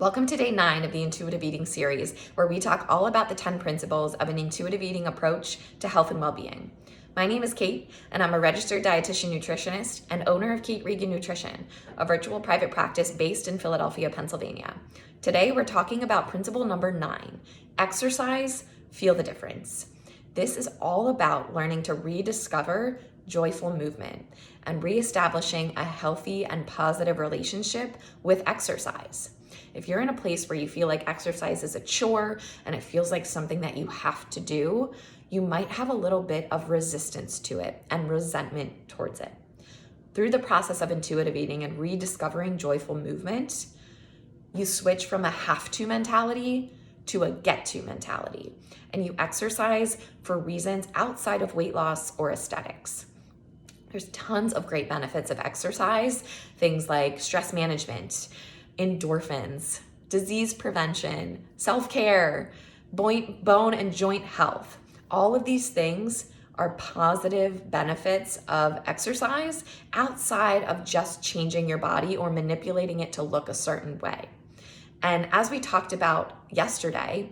Welcome to day 9 of the Intuitive Eating series, where we talk all about the 10 principles of an intuitive eating approach to health and well-being. My name is Kate, and I'm a registered dietitian nutritionist and owner of Kate Regan Nutrition, a virtual private practice based in Philadelphia, Pennsylvania. Today, we're talking about principle number 9, exercise, feel the difference. This is all about learning to rediscover joyful movement and reestablishing a healthy and positive relationship with exercise. If you're in a place where you feel like exercise is a chore and it feels like something that you have to do, you might have a little bit of resistance to it and resentment towards it. Through the process of intuitive eating and rediscovering joyful movement, you switch from a have-to mentality to a get-to mentality, and you exercise for reasons outside of weight loss or aesthetics. There's tons of great benefits of exercise, things like stress management, endorphins, disease prevention, self-care, bone and joint health. All of these things are positive benefits of exercise outside of just changing your body or manipulating it to look a certain way. And as we talked about yesterday,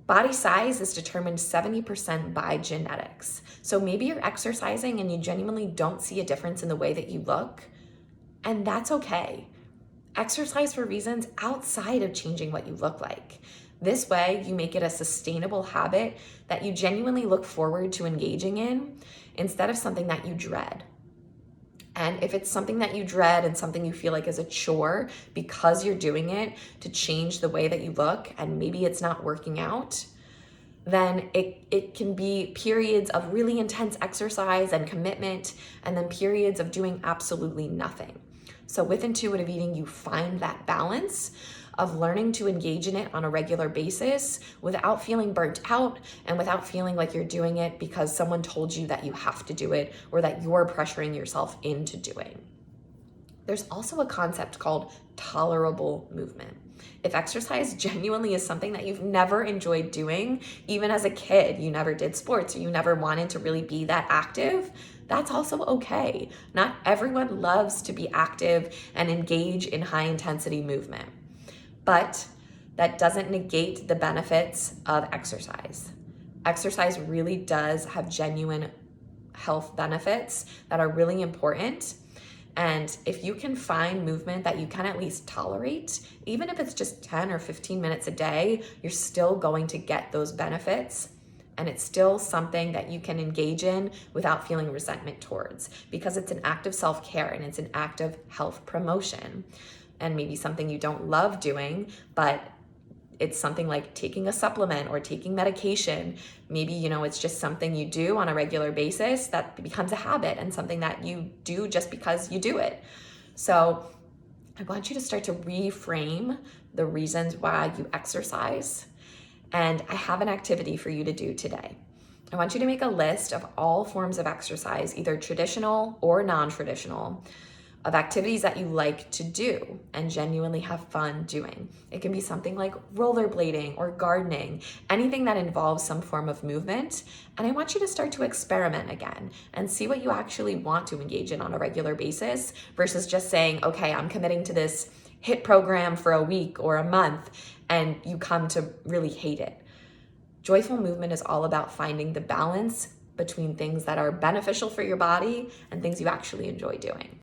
body size is determined 70% by genetics. So maybe you're exercising and you genuinely don't see a difference in the way that you look, and that's okay. Exercise for reasons outside of changing what you look like. This way, you make it a sustainable habit that you genuinely look forward to engaging in instead of something that you dread. And if it's something that you dread and something you feel like is a chore because you're doing it to change the way that you look and maybe it's not working out, then it can be periods of really intense exercise and commitment, and then periods of doing absolutely nothing. So with intuitive eating, you find that balance of learning to engage in it on a regular basis without feeling burnt out and without feeling like you're doing it because someone told you that you have to do it or that you're pressuring yourself into doing. There's also a concept called tolerable movement. If exercise genuinely is something that you've never enjoyed doing, even as a kid, you never did sports or you never wanted to really be that active, that's also okay. Not everyone loves to be active and engage in high intensity movement, but that doesn't negate the benefits of exercise. Exercise really does have genuine health benefits that are really important. And if you can find movement that you can at least tolerate, even if it's just 10 or 15 minutes a day, you're still going to get those benefits. And it's still something that you can engage in without feeling resentment towards, because it's an act of self-care and it's an act of health promotion. And maybe something you don't love doing, but it's something like taking a supplement or taking medication. Maybe, it's just something you do on a regular basis that becomes a habit and something that you do just because you do it. So I want you to start to reframe the reasons why you exercise. And I have an activity for you to do today. I want you to make a list of all forms of exercise, either traditional or non-traditional, of activities that you like to do and genuinely have fun doing. It can be something like rollerblading or gardening, anything that involves some form of movement. And I want you to start to experiment again and see what you actually want to engage in on a regular basis versus just saying, okay, I'm committing to this HIIT program for a week or a month, and you come to really hate it. Joyful movement is all about finding the balance between things that are beneficial for your body and things you actually enjoy doing.